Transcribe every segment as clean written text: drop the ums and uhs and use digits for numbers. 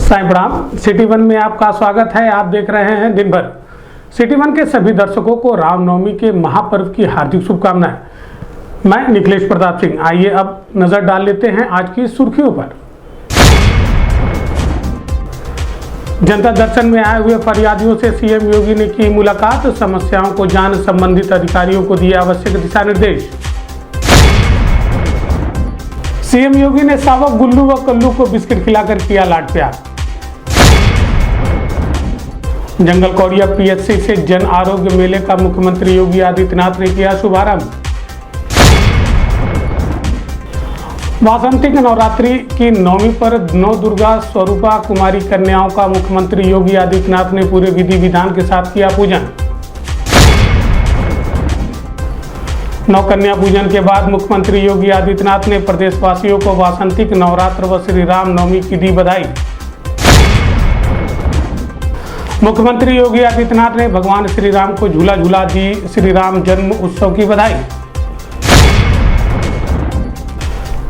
साईं प्रणाम। City one में आपका स्वागत है। आप देख रहे हैं दिन भर। सिटी वन के सभी दर्शकों को रामनवमी के महापर्व की हार्दिक शुभकामनाएं। मैं निखिलेश प्रताप सिंह। आइए अब नजर डाल लेते हैं आज की सुर्खियों पर। जनता दर्शन में आए हुए फरियादियों से सीएम योगी ने की मुलाकात। समस्याओं को जान संबंधित अधिकारियों को दिए आवश्यक दिशा निर्देश। सीएम योगी ने शावक गुल्लू व कल्लू को बिस्किट खिलाकर किया लाड प्यार। जंगल कौड़िया पीएचसी से जन आरोग्य मेले का मुख्यमंत्री योगी आदित्यनाथ ने किया शुभारंभ। वासंतिक नवरात्रि की नवमी पर 9 दुर्गा स्वरूपा कुमारी कन्याओं का मुख्यमंत्री योगी आदित्यनाथ ने पूरे विधि विधान के साथ किया पूजन। नवकन्या पूजन के बाद मुख्यमंत्री योगी आदित्यनाथ ने प्रदेशवासियों को वासंतिक नवरात्र व श्री राम नवमी की दी बधाई। मुख्यमंत्री योगी आदित्यनाथ ने भगवान श्री राम को झूला झूला दी श्री राम जन्म उत्सव की बधाई।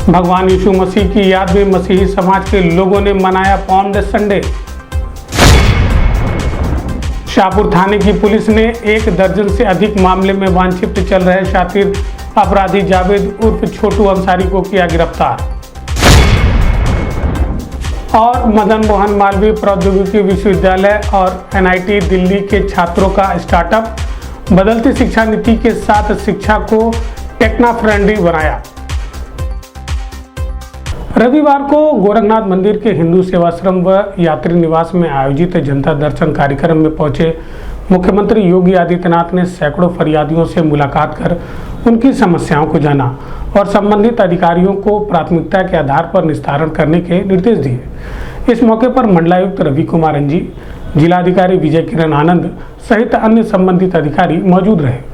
भगवान यीशु मसीह की याद में मसीही समाज के लोगों ने मनाया पाउंड संडे। शाहपुर थाने की पुलिस ने 1 दर्जन से अधिक मामले में वांछित चल रहे शातिर अपराधी जावेद उर्फ छोटू अंसारी को किया गिरफ्तार। और मदन मोहन मालवीय प्रौद्योगिकी विश्वविद्यालय और एनआईटी दिल्ली के छात्रों का स्टार्टअप बदलती शिक्षा नीति के साथ शिक्षा को टेक्नो फ्रेंडली बनाया। रविवार को गोरखनाथ मंदिर के हिंदू सेवाश्रम व यात्री निवास में आयोजित जनता दर्शन कार्यक्रम में पहुंचे मुख्यमंत्री योगी आदित्यनाथ ने सैकड़ों फरियादियों से मुलाकात कर उनकी समस्याओं को जाना और संबंधित अधिकारियों को प्राथमिकता के आधार पर निस्तारण करने के निर्देश दिए। इस मौके पर मंडलायुक्त रवि कुमार अंजी, जिलाधिकारी विजय किरण आनंद सहित अन्य संबंधित अधिकारी मौजूद रहे।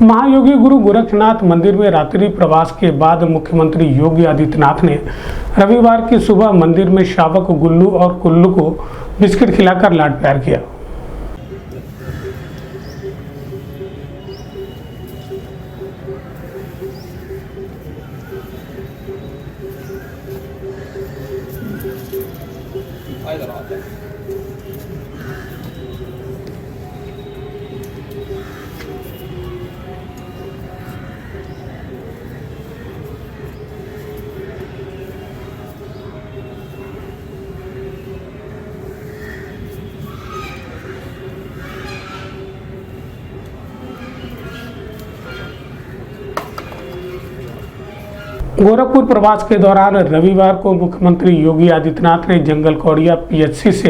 महायोगी गुरु गोरखनाथ मंदिर में रात्रि प्रवास के बाद मुख्यमंत्री योगी आदित्यनाथ ने रविवार की सुबह मंदिर में शावक गुल्लू और कुल्लू को बिस्किट खिलाकर लाड प्यार किया। गोरखपुर प्रवास के दौरान रविवार को मुख्यमंत्री योगी आदित्यनाथ ने जंगल कौड़िया पीएचसी से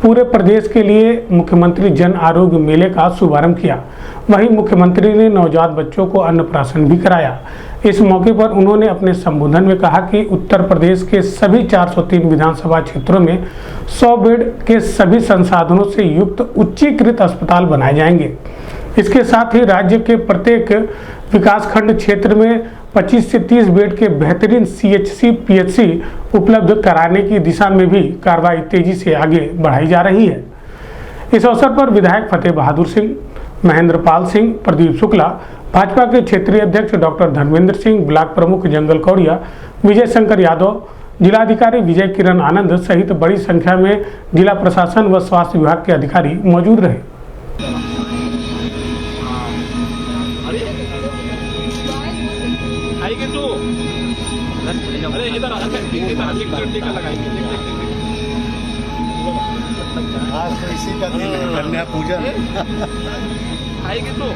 पूरे प्रदेश के लिए मुख्यमंत्री जन आरोग्य मेले का शुभारंभ किया। वहीं मुख्यमंत्री ने नवजात बच्चों को अन्नप्राशन भी कराया। इस मौके पर उन्होंने अपने संबोधन में कहा कि उत्तर प्रदेश के सभी 403 विधानसभा क्षेत्रों में 100 बेड के सभी संसाधनों से युक्त उच्चीकृत अस्पताल बनाए जाएंगे। इसके साथ ही राज्य के प्रत्येक विकासखंड क्षेत्र में 25 से 30 बेड के बेहतरीन सीएचसी पीएचसी उपलब्ध कराने की दिशा में भी कार्रवाई तेजी से आगे बढ़ाई जा रही है। इस अवसर पर विधायक फतेह बहादुर सिंह, महेंद्र पाल सिंह, प्रदीप शुक्ला, भाजपा के क्षेत्रीय अध्यक्ष डॉक्टर धर्मेंद्र सिंह, ब्लॉक प्रमुख जंगल कौड़िया विजय शंकर यादव, जिलाधिकारी विजय किरण आनंद सहित बड़ी संख्या में जिला प्रशासन व स्वास्थ्य विभाग के अधिकारी मौजूद रहे। आज तो इसी का दिन है, कन्या पूजन आएगी तो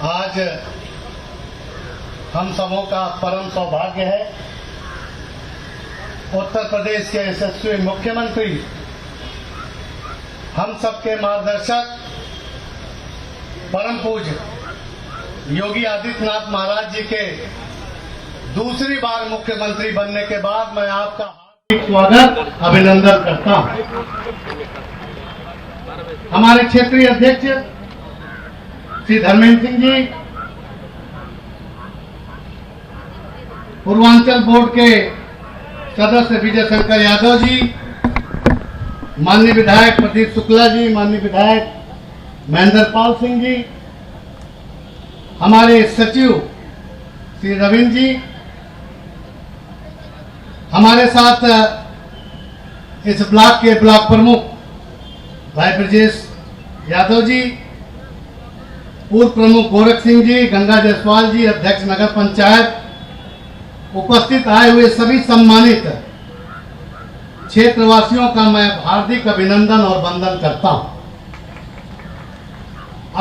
आज हम सबों का परम सौभाग्य है उत्तर प्रदेश के यशस्वी मुख्यमंत्री, हम सबके मार्गदर्शक परम पूज्य योगी आदित्यनाथ महाराज जी के दूसरी बार मुख्यमंत्री बनने के बाद मैं आपका हार्दिक स्वागत अभिनंदन करता हूं। हमारे क्षेत्रीय अध्यक्ष श्री धर्मेंद्र सिंह जी, पूर्वांचल बोर्ड के सदस्य विजय शंकर यादव जी, माननीय विधायक प्रदीप शुक्ला जी, माननीय विधायक महेंद्र पाल सिंह जी, हमारे सचिव श्री रविंद्र जी, हमारे साथ इस ब्लॉक के ब्लॉक प्रमुख भाई ब्रजेश यादव जी, पूर्व प्रमुख गोरख सिंह जी, गंगा जायसवाल जी, अध्यक्ष नगर पंचायत, उपस्थित आए हुए सभी सम्मानित क्षेत्रवासियों का मैं हार्दिक अभिनंदन और वंदन करता हूं।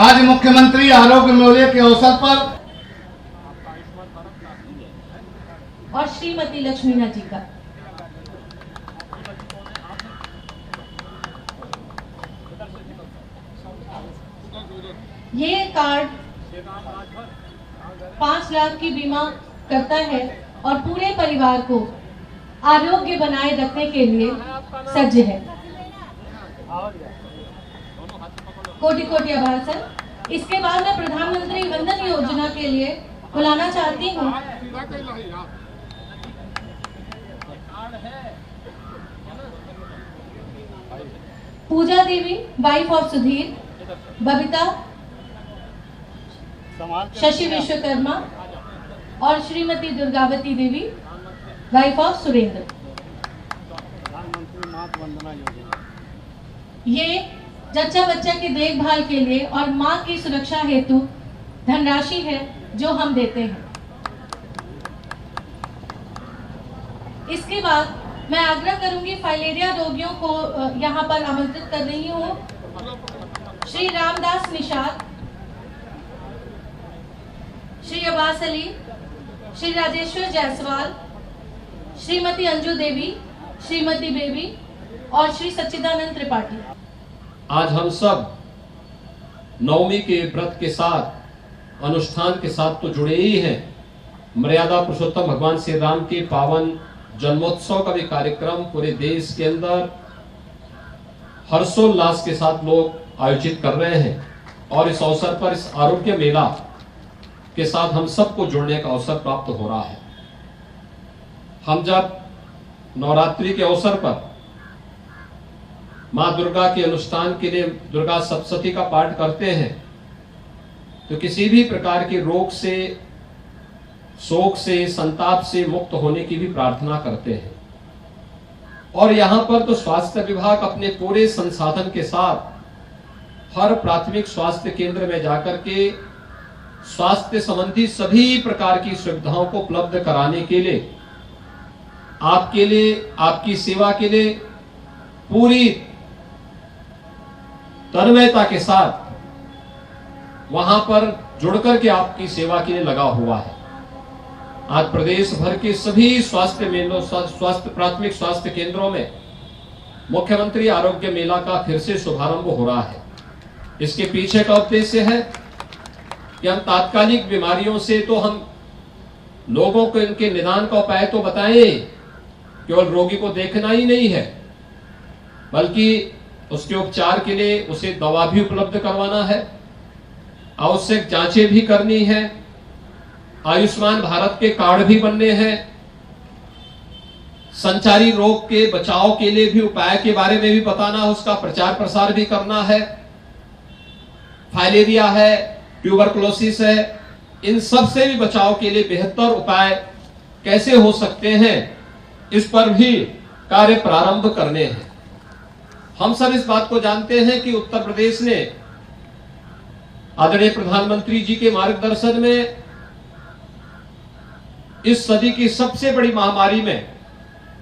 आज मुख्यमंत्री आरोग्य मेले के अवसर पर और श्रीमती लक्ष्मीना जी का ये कार्ड 5 लाख की बीमा करता है और पूरे परिवार को आरोग्य बनाए रखने के लिए सज्ज है। कोटि कोटि आभार सर। इसके बाद मैं प्रधानमंत्री वंदन योजना के लिए बुलाना चाहती हूँ पूजा देवी, वाइफ ऑफ सुधीर, बबीता, शशि विश्वकर्मा और श्रीमती दुर्गावती देवी, वाइफ ऑफ सुरेंद्र। ये जच्चा बच्चा की देखभाल के लिए और मां की सुरक्षा हेतु धनराशि है जो हम देते हैं। इसके बाद मैं आग्रह करूंगी, फाइलेरिया रोगियों को यहाँ पर आमंत्रित कर रही हूँ। श्री रामदास निषाद, श्री अब्बास अली, श्री राजेश्वर जायसवाल, श्रीमती अंजू देवी, श्रीमती बेबी और श्री सच्चिदानंद त्रिपाठी। आज हम सब नवमी के व्रत के साथ, अनुष्ठान के साथ तो जुड़े ही हैं। मर्यादा पुरुषोत्तम भगवान श्री राम के पावन जन्मोत्सव का भी कार्यक्रम पूरे देश के अंदर हर्षोल्लास के साथ लोग आयोजित कर रहे हैं और इस अवसर पर इस आरोग्य मेला के साथ हम सबको जुड़ने का अवसर प्राप्त हो रहा है। हम जब नवरात्रि के अवसर पर मां दुर्गा के अनुष्ठान के लिए दुर्गा सप्तशती का पाठ करते हैं तो किसी भी प्रकार के रोग से, शोक से, संताप से मुक्त होने की भी प्रार्थना करते हैं। और यहां पर तो स्वास्थ्य विभाग अपने पूरे संसाधन के साथ हर प्राथमिक स्वास्थ्य केंद्र में जाकर के स्वास्थ्य संबंधी सभी प्रकार की सुविधाओं को उपलब्ध कराने के लिए, आपके लिए, आपकी सेवा के लिए पूरी तन्मयता के साथ वहां पर जुड़कर के आपकी सेवा के लिए लगा हुआ है। आज प्रदेश भर के सभी स्वास्थ्य मेलों, स्वास्थ्य प्राथमिक स्वास्थ्य केंद्रों में मुख्यमंत्री आरोग्य मेला का फिर से शुभारंभ हो रहा है। इसके पीछे का उद्देश्य है कि हम तात्कालिक बीमारियों से तो हम लोगों को इनके निदान का उपाय तो बताएं, केवल रोगी को देखना ही नहीं है, बल्कि उसके उपचार के लिए उसे दवा भी उपलब्ध करवाना है, आवश्यक जांचें भी करनी है, आयुष्मान भारत के कार्ड भी बनने हैं, संचारी रोग के बचाव के लिए भी उपाय के बारे में भी बताना, उसका प्रचार प्रसार भी करना है। फाइलेरिया है, ट्यूबरकुलोसिस है, इन सब से भी बचाव के लिए बेहतर उपाय कैसे हो सकते हैं, इस पर भी कार्य प्रारंभ करने हैं। हम सब इस बात को जानते हैं कि उत्तर प्रदेश ने आदरणीय प्रधानमंत्री जी के मार्गदर्शन में इस सदी की सबसे बड़ी महामारी में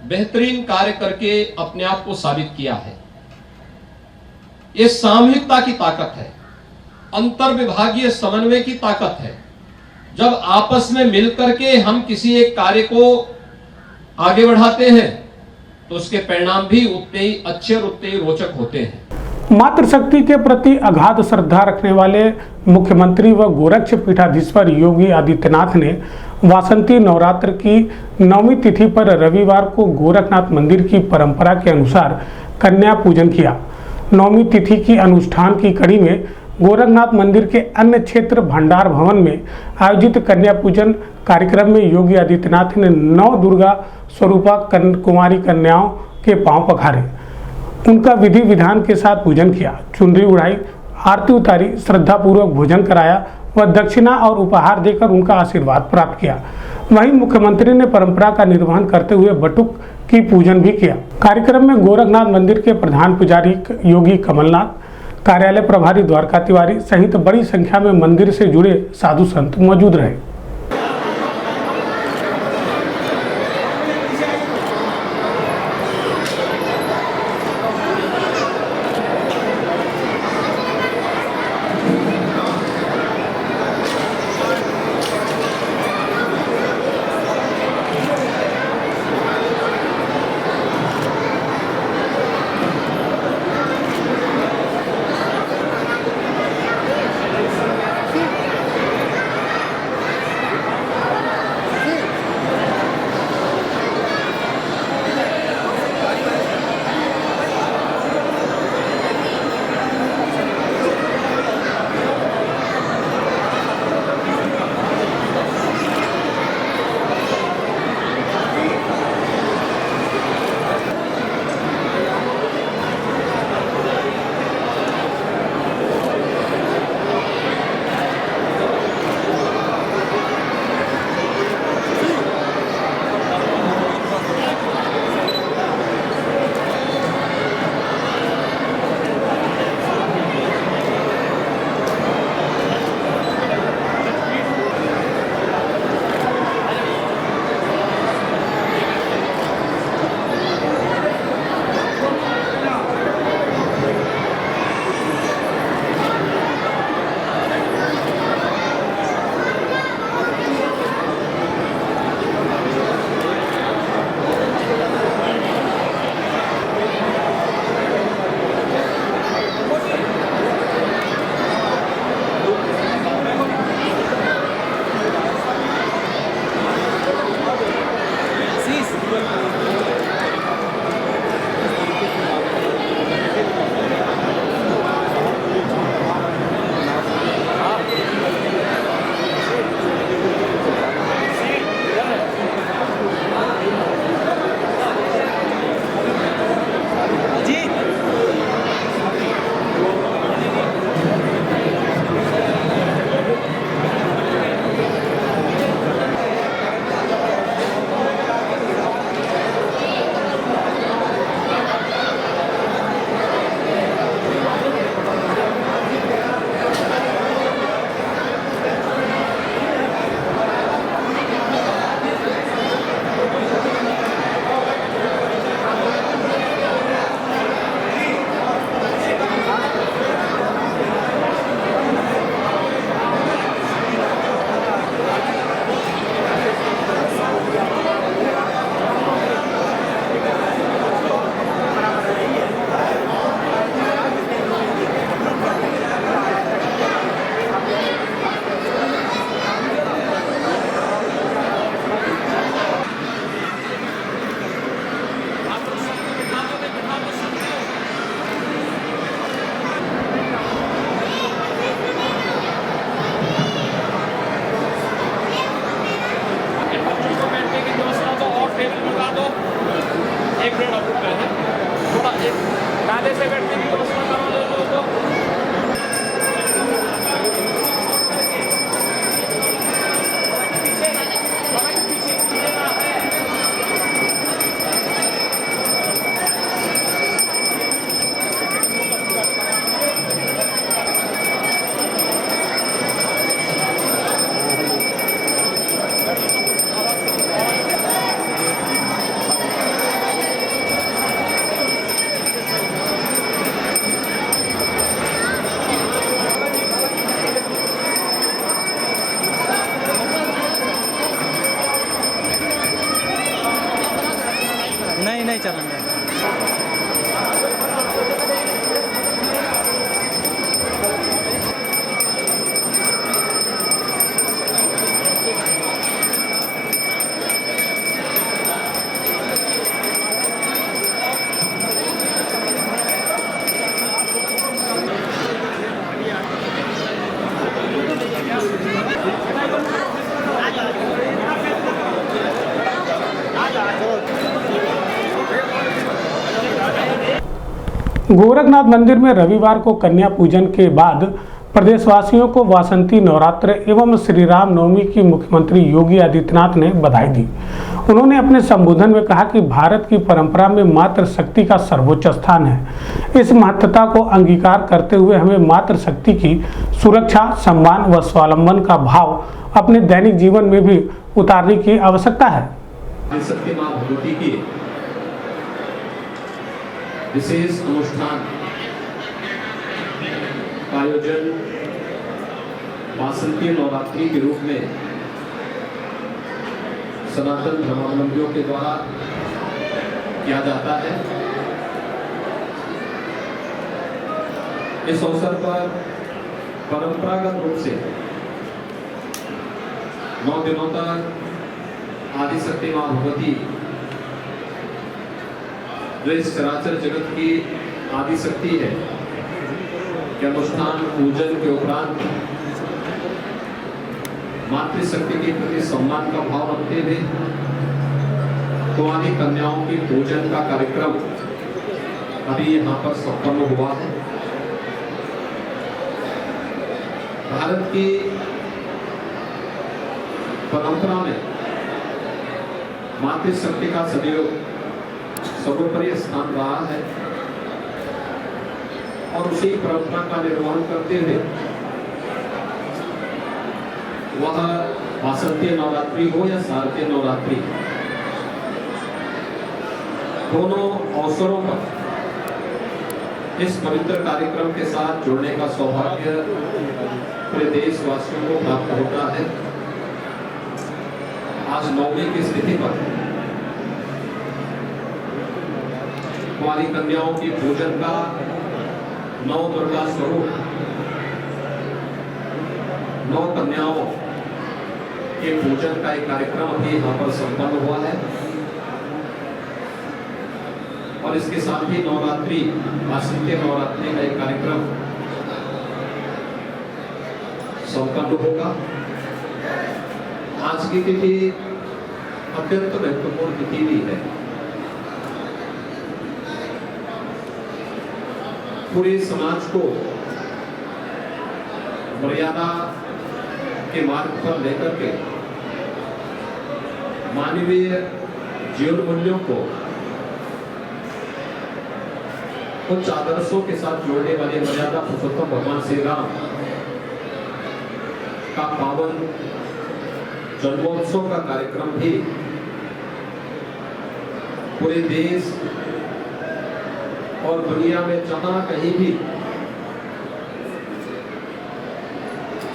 बेहतरीन कार्य करके अपने आप को साबित किया है। ये सामूहिकता की ताकत है। अंतर विभागीय समन्वय की ताकत है। जब आपस में मिलकर के हम किसी एक कार्य को आगे बढ़ाते हैं तो उसके परिणाम भी उतने ही अच्छे और उतने ही रोचक होते हैं। मातृशक्ति के प्रति अगाध श्रद्धा रखने वाले मुख्यमंत्री व गोरक्ष पीठाधीश्वर योगी आदित्यनाथ ने वासंती नवरात्र की 9वीं तिथि पर रविवार को गोरखनाथ मंदिर की परंपरा के अनुसार कन्या पूजन किया। 9वीं तिथि की अनुष्ठान की कड़ी में गोरखनाथ मंदिर के अन्य क्षेत्र भंडार भवन में आयोजित कन्या पूजन कार्यक्रम में योगी आदित्यनाथ ने 9 दुर्गा स्वरूपा कुमारी कन्याओं के पांव पखारे, उनका विधि विधान के साथ पूजन किया, चुनरी उड़ाई, आरती उतारी, श्रद्धापूर्वक भोजन कराया व दक्षिणा और उपहार देकर उनका आशीर्वाद प्राप्त किया। वहीं मुख्यमंत्री ने परंपरा का निर्वहन करते हुए बटुक की पूजन भी किया। कार्यक्रम में गोरखनाथ मंदिर के प्रधान पुजारी योगी कमलनाथ, कार्यालय प्रभारी द्वारका तिवारी सहित बड़ी संख्या में मंदिर से जुड़े साधु संत मौजूद रहे। गोरखनाथ मंदिर में रविवार को कन्या पूजन के बाद प्रदेशवासियों को वासंती नवरात्र एवं श्री राम नवमी की मुख्यमंत्री योगी आदित्यनाथ ने बधाई दी। उन्होंने अपने संबोधन में कहा कि भारत की परंपरा में मातृशक्ति का सर्वोच्च स्थान है। इस महत्वता को अंगीकार करते हुए हमें मातृशक्ति की सुरक्षा, सम्मान व स्वावलंबन का भाव अपने दैनिक जीवन में भी उतारने की आवश्यकता है। शक्ति मां भगवती की विशेष अनुष्ठान का आयोजन वासंती नवरात्रि के रूप में सनातन धर्मावलंबियों के द्वारा किया जाता है। इस अवसर पर परंपरागत रूप से 9 दिनों तक आदिशक्ति मां भगवती जो इस चराचर जगत की आदिशक्ति है के अनुष्ठान पूजन के उपरांत मातृशक्ति के प्रति सम्मान का भाव रखते हुए कुंवारी कन्याओं की पूजन का कार्यक्रम अभी यहाँ पर संपन्न हुआ है। भारत की परंपरा में मातृशक्ति का सदैव सर्वोपरि स्थान रहा है और उसी परंपरा का निर्वहन करते हुए वह वासंती नवरात्रि हो या शारदीय नवरात्रि, दोनों अवसरों पर इस पवित्र कार्यक्रम के साथ जुड़ने का सौभाग्य पूरे देशवासियों को प्राप्त होता है। आज नवमी की स्थिति पर कुंवारी कन्याओं की पूजन का नौ दुर्गा स्वरूप 9 कन्याओं के पूजन का एक कार्यक्रम अभी यहाँ पर संपन्न हुआ है और इसके साथ ही नवरात्रि वासंती नवरात्रि का एक कार्यक्रम संपन्न होगा। आज की तिथि अत्यंत महत्वपूर्ण तिथि भी है। पूरे समाज को मर्यादा के मार्ग पर लेकर के मानवीय जीवन मूल्यों को उच्च आदर्शों के साथ जोड़ने वाले मर्यादा पुरुषोत्तम भगवान श्री राम का पावन जन्मोत्सव का कार्यक्रम भी पूरे देश और दुनिया में जहां कहीं भी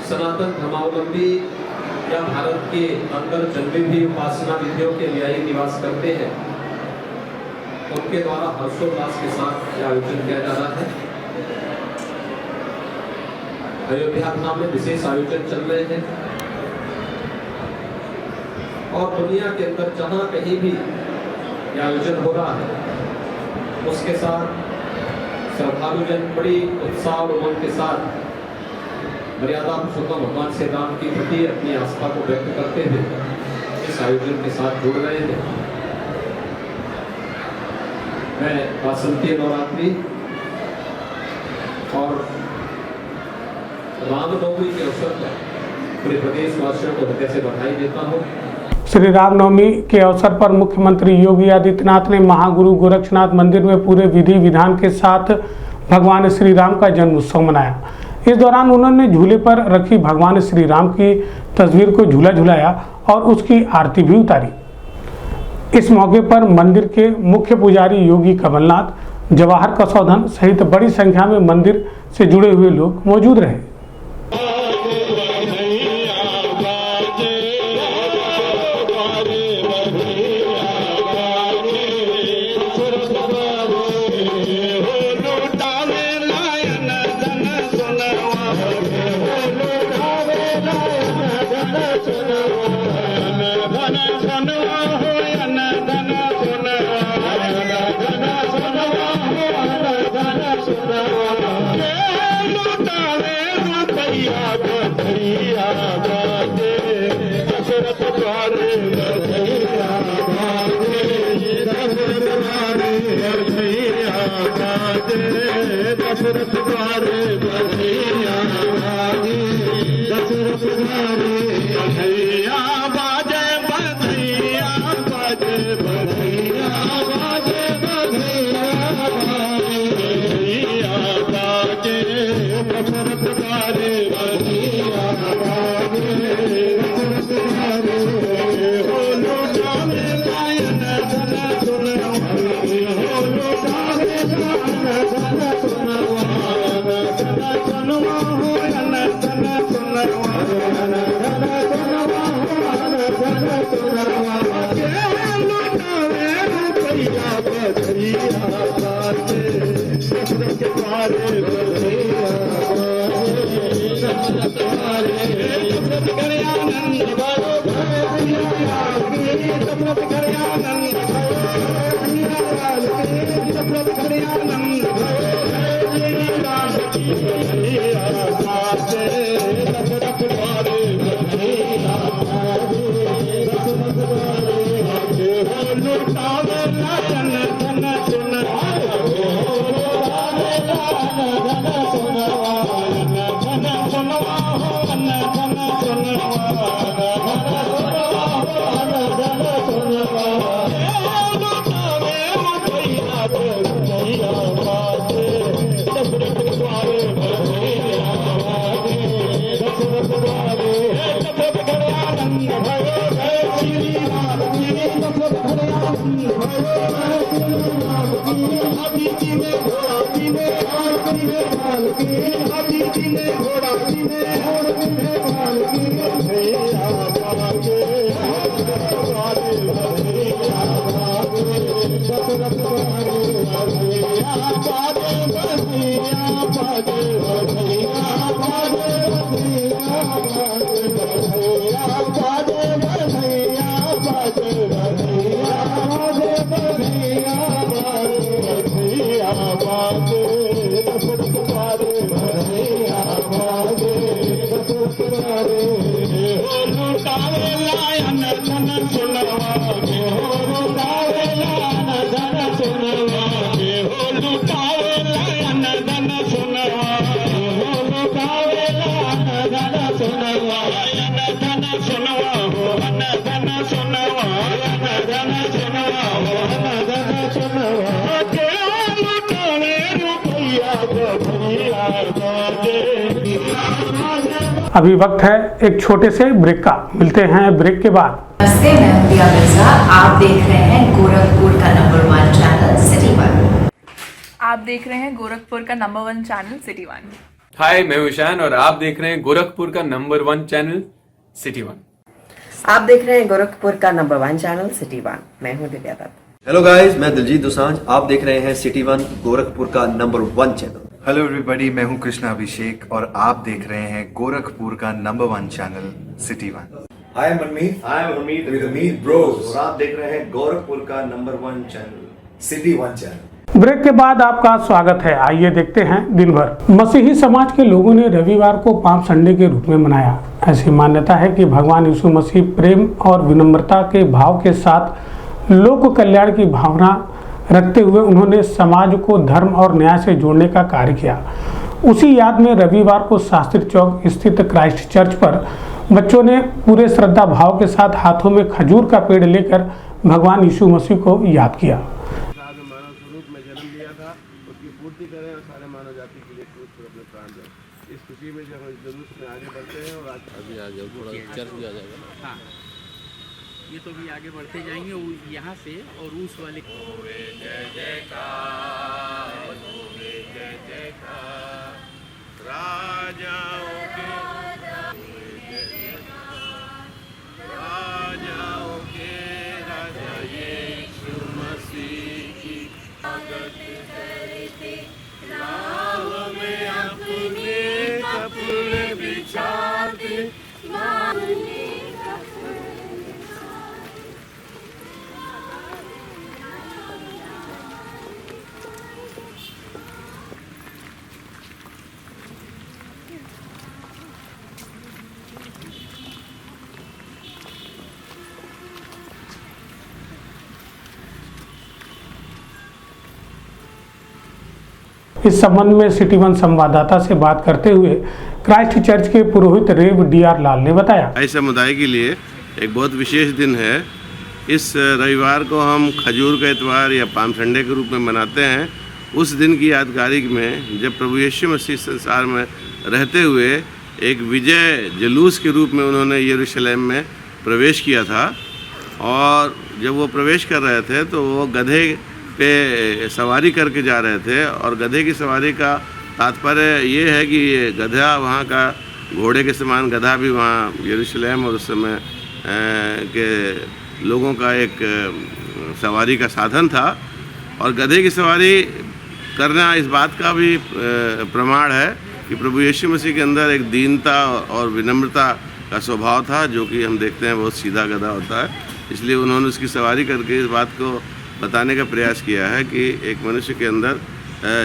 सनातन धर्मावलंबी या भारत के अंदर जन्मे भी उपासना विधियों के न्यायी निवास करते हैं, उनके द्वारा हर्षोल्लास के साथ आयोजन किया जा रहा है। अयोध्या धाम में विशेष आयोजन चल रहे हैं और दुनिया के अंदर जहां कहीं भी आयोजन हो रहा है उसके साथ श्रद्धालु जन बड़ी उत्साह और उमंग के साथ मर्यादा पुरुषोत्तम भगवान श्री राम की प्रति अपनी आस्था को व्यक्त करते हुए इस आयोजन के साथ जुड़ रहे हैं। मैं वासंती नवरात्रि और रामनवमी के अवसर पर पूरे प्रदेशवासियों को हृदय से बधाई देता हूँ। श्री रामनवमी के अवसर पर मुख्यमंत्री योगी आदित्यनाथ ने महागुरु गोरक्षनाथ मंदिर में पूरे विधि विधान के साथ भगवान श्री राम का जन्म उत्सव मनाया। इस दौरान उन्होंने झूले पर रखी भगवान श्री राम की तस्वीर को झूला झुलाया और उसकी आरती भी उतारी। इस मौके पर मंदिर के मुख्य पुजारी योगी कमलनाथ, जवाहर कसौधन सहित बड़ी संख्या में मंदिर से जुड़े हुए लोग मौजूद रहे। लुटावे अभी वक्त है एक छोटे से ब्रेक का, मिलते हैं ब्रेक के बाद। नमस्ते, मैं हूं प्रिया मिर्जा। आप देख रहे हैं गोरखपुर का नंबर 1 चैनल सिटी 1। आप देख रहे हैं गोरखपुर का नंबर 1 चैनल सिटी 1। हाय, मैं हूं ईशान और आप देख रहे हैं गोरखपुर का नंबर 1 चैनल सिटी 1। आप देख रहे हैं गोरखपुर का नंबर 1 चैनल सिटी 1। मैं हूं दिव्या दत्त। हेलो गाइस, मैं दिलजीत दोसांझ। आप देख रहे हैं सिटी 1 गोरखपुर का नंबर 1 चैनल। हेलो एवरीबॉडी, मैं हूं कृष्णा अभिषेक और आप देख रहे हैं गोरखपुर का number 1 channel city 1। Hi Manmeet, I am Hamid with Hamid bros और आप देख रहे हैं गोरखपुर का number 1 channel city 1 channel. Break के बाद आपका स्वागत है। आइए देखते हैं दिन भर। मसीही समाज के लोगों ने रविवार को पाम संडे के रूप में मनाया। ऐसी मान्यता है कि भगवान यीशु मसीह प्रेम और विनम्रता के भाव के साथ लोक कल्याण की भावना रखते हुए उन्होंने समाज को धर्म और न्याय से जोड़ने का कार्य किया। उसी याद में रविवार को शास्त्री चौक स्थित क्राइस्ट चर्च पर बच्चों ने पूरे श्रद्धा भाव के साथ हाथों में खजूर का पेड़ लेकर भगवान यीशु मसीह को याद किया। मानव स्वरूप में जन्म लिया था, उसकी पूर्ति करें और सारे मानव जाति के लिए क्रूस पर अपने प्राण दें। इस खुशी में जब हम जुलूस में आगे बढ़ते हैं और आज अभी आ जाओ, थोड़ा चर्च भी आ जाएगा। हाँ, ये तो भी आगे बढ़ते जाएंगे यहाँ से और उस वाले जय जयकार, जय जयकार, राजाओं के राजाओं के राजा यीशु मसीह की स्वागत करते राह में अपने कपड़े बिछाते इस संबंध में सिटी 1 संवाददाता से बात करते हुए क्राइस्ट चर्च के पुरोहित रेव DR लाल ने बताया। इस समुदाय के लिए एक बहुत विशेष दिन है। इस रविवार को हम खजूर का इतवार या पाम संडे के रूप में मनाते हैं। उस दिन की यादगारी में जब प्रभु यीशु मसीह संसार में रहते हुए एक विजय जुलूस के रूप में उन्होंने यरूशलेम में प्रवेश किया था और जब वो प्रवेश कर रहे थे तो वो गधे पे सवारी करके जा रहे थे और गधे की सवारी का तात्पर्य ये है कि ये गधा वहाँ का घोड़े के समान गधा भी वहाँ यरूशलेम और उस समय के लोगों का एक सवारी का साधन था। और गधे की सवारी करना इस बात का भी प्रमाण है कि प्रभु यीशु मसीह के अंदर एक दीनता और विनम्रता का स्वभाव था, जो कि हम देखते हैं बहुत सीधा गधा होता है। इसलिए उन्होंने उसकी सवारी करके इस बात को बताने का प्रयास किया है कि एक मनुष्य के अंदर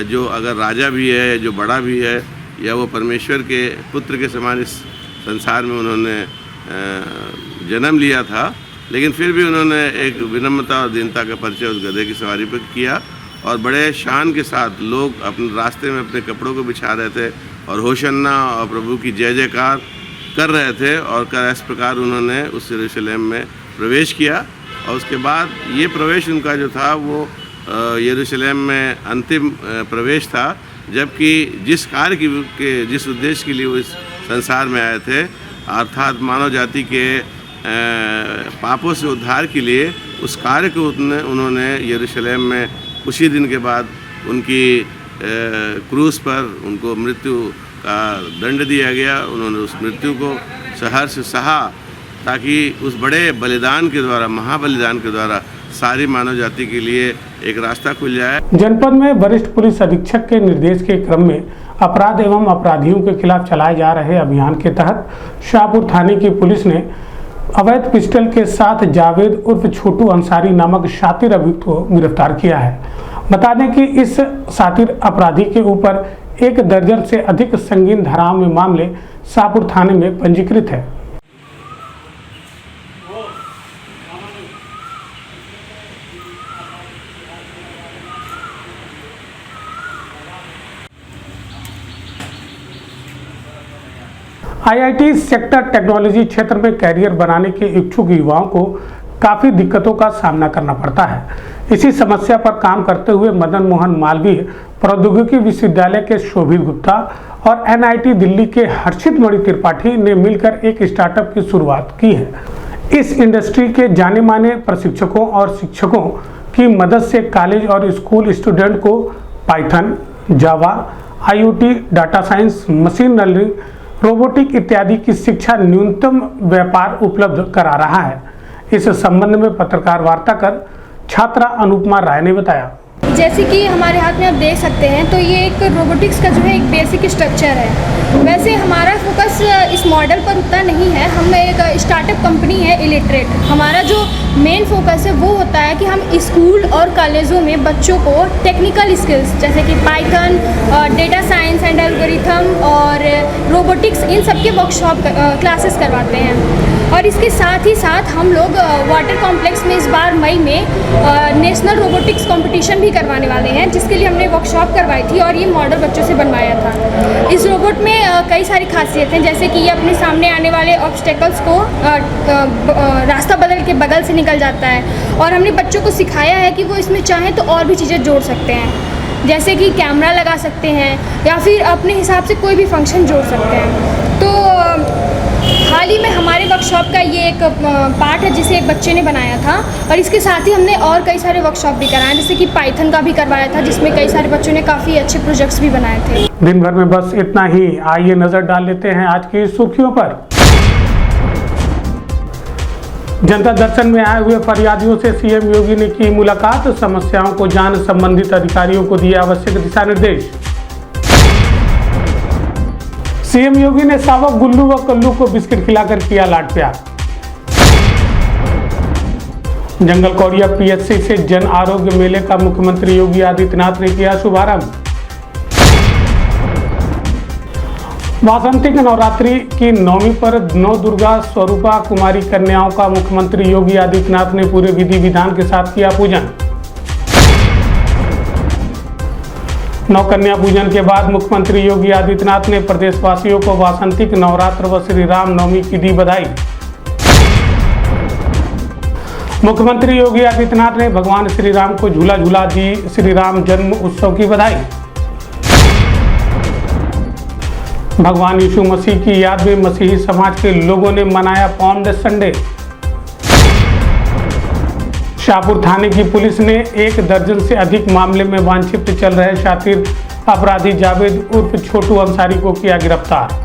जो अगर राजा भी है, जो बड़ा भी है, या वो परमेश्वर के पुत्र के समान इस संसार में उन्होंने जन्म लिया था, लेकिन फिर भी उन्होंने एक विनम्रता और दीनता का परिचय उस गधे की सवारी पर किया। और बड़े शान के साथ लोग अपने रास्ते में अपने कपड़ों को बिछा रहे थे और होशन्ना और प्रभु की जय जयकार कर रहे थे। और इस प्रकार उन्होंने उस यरूशलेम में प्रवेश किया। और उसके बाद ये प्रवेश उनका जो था वो यरूशलेम में अंतिम प्रवेश था, जबकि जिस कार्य के जिस उद्देश्य के लिए वो इस संसार में आए थे, अर्थात मानव जाति के पापों से उद्धार के लिए, उस कार्य को उन्होंने यरूशलेम में उसी दिन के बाद उनकी क्रूस पर उनको मृत्यु का दंड दिया गया। उन्होंने उस मृत्यु को सहर्ष सहा ताकि उस बड़े बलिदान के द्वारा, महाबलिदान के द्वारा सारी मानव जाति के लिए एक रास्ता खुल जाए। जनपद में वरिष्ठ पुलिस अधीक्षक के निर्देश के क्रम में अपराध एवं अपराधियों के खिलाफ चलाए जा रहे अभियान के तहत शाहपुर थाने की पुलिस ने अवैध पिस्टल के साथ जावेद उर्फ छोटू अंसारी नामक शातिर अभियुक्त को गिरफ्तार किया है। बता दें कि इस शातिर अपराधी के ऊपर 1 दर्जन से अधिक संगीन धाराओं में मामले शाहपुर थाने में पंजीकृत है। IIT सेक्टर टेक्नोलॉजी क्षेत्र में कैरियर बनाने के इच्छुक युवाओं को काफ़ी दिक्कतों का सामना करना पड़ता है। इसी समस्या पर काम करते हुए मदन मोहन मालवीय प्रौद्योगिकी विश्वविद्यालय के शोभित गुप्ता और NIT दिल्ली के हर्षित मणि त्रिपाठी ने मिलकर एक स्टार्टअप की शुरुआत की है। इस इंडस्ट्री के जाने माने प्रशिक्षकों और शिक्षकों की मदद से कॉलेज और स्कूल स्टूडेंट को पाइथन, जावा, IoT, data science, machine learning, robotic इत्यादि की शिक्षा न्यूनतम व्यापार उपलब्ध करा रहा है। इस संबंध में पत्रकार वार्ता कर छात्रा अनुपमा राय ने बताया। जैसे कि हमारे हाथ में आप देख सकते हैं तो ये एक रोबोटिक्स का जो है एक बेसिक स्ट्रक्चर है। वैसे हमारा फोकस इस मॉडल पर उतना नहीं है। हम एक स्टार्टअप कंपनी है इलिटरेट। हमारा जो मेन फोकस है वो होता है कि हम स्कूल और कॉलेजों में बच्चों को टेक्निकल स्किल्स जैसे कि Python, data science and algorithm और रोबोटिक्स, इन सब के वर्कशॉप क्लासेस करवाते हैं। और इसके साथ ही साथ हम लोग वाटर कॉम्प्लेक्स में इस बार मई में नेशनल रोबोटिक्स कंपटीशन भी करवाने वाले हैं, जिसके लिए हमने वर्कशॉप करवाई थी और ये मॉडल बच्चों से बनवाया था। इस रोबोट में कई सारी खासियतें हैं, जैसे कि ये अपने सामने आने वाले ऑब्स्टेकल्स को रास्ता बदल के बगल से निकल जाता है। और हमने बच्चों को सिखाया है कि वो इसमें चाहें तो और भी चीज़ें जोड़ सकते हैं, जैसे कि कैमरा लगा सकते हैं या फिर अपने हिसाब से कोई भी फंक्शन जोड़ सकते हैं। तो हाल ही में हमारे वर्कशॉप का ये एक पार्ट है जिसे एक बच्चे ने बनाया था। और इसके साथ ही हमने और कई सारे वर्कशॉप भी कराए, जैसे कि पाइथन का भी करवाया था, जिसमें कई सारे बच्चों ने काफ़ी अच्छे प्रोजेक्ट्स भी बनाए थे। दिन भर में बस इतना ही। आइए नजर डाल लेते हैं आज की सुर्खियों पर। जनता दर्शन में आए हुए फरियादियों से सीएम योगी ने की मुलाकात, समस्याओं को जान संबंधित अधिकारियों को दिए आवश्यक दिशा निर्देश। सीएम योगी ने सावक, गुल्लू व कल्लू को बिस्किट खिलाकर किया लाड प्यार। जंगल कौड़िया PHC से जन आरोग्य मेले का मुख्यमंत्री योगी आदित्यनाथ ने किया शुभारंभ। वासंतिक नवरात्रि की नवमी पर नौ दुर्गा स्वरूपा कुमारी कन्याओं का मुख्यमंत्री योगी आदित्यनाथ ने पूरे विधि विधान के साथ किया पूजन। नौ कन्या पूजन के बाद मुख्यमंत्री योगी आदित्यनाथ ने प्रदेशवासियों को वासंतिक नवरात्र व श्री राम नवमी की दी बधाई। मुख्यमंत्री योगी आदित्यनाथ ने भगवान श्री राम को झूला झूला दी श्री राम जन्म उत्सव की बधाई। भगवान यीशु मसीह की याद में मसीही समाज के लोगों ने मनाया पाउंड संडे। शाहपुर थाने की पुलिस ने 1 दर्जन से अधिक मामले में वांछित चल रहे शातिर अपराधी जावेद उर्फ छोटू अंसारी को किया गिरफ्तार।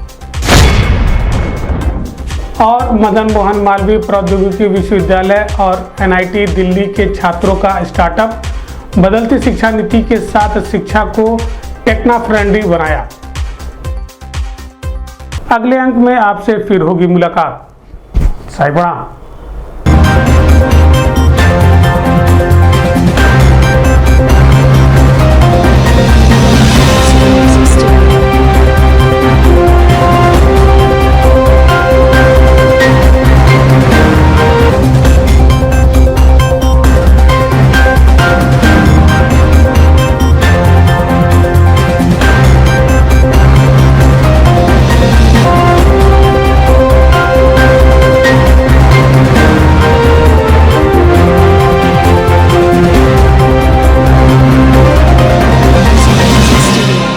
और मदन मोहन मालवीय प्रौद्योगिकी विश्वविद्यालय और NIT दिल्ली के छात्रों का स्टार्टअप बदलती शिक्षा नीति के साथ शिक्षा को टेक्नो फ्रेंडली बनाया। अगले अंक में आपसे फिर होगी मुलाकात। साई प्रणाम।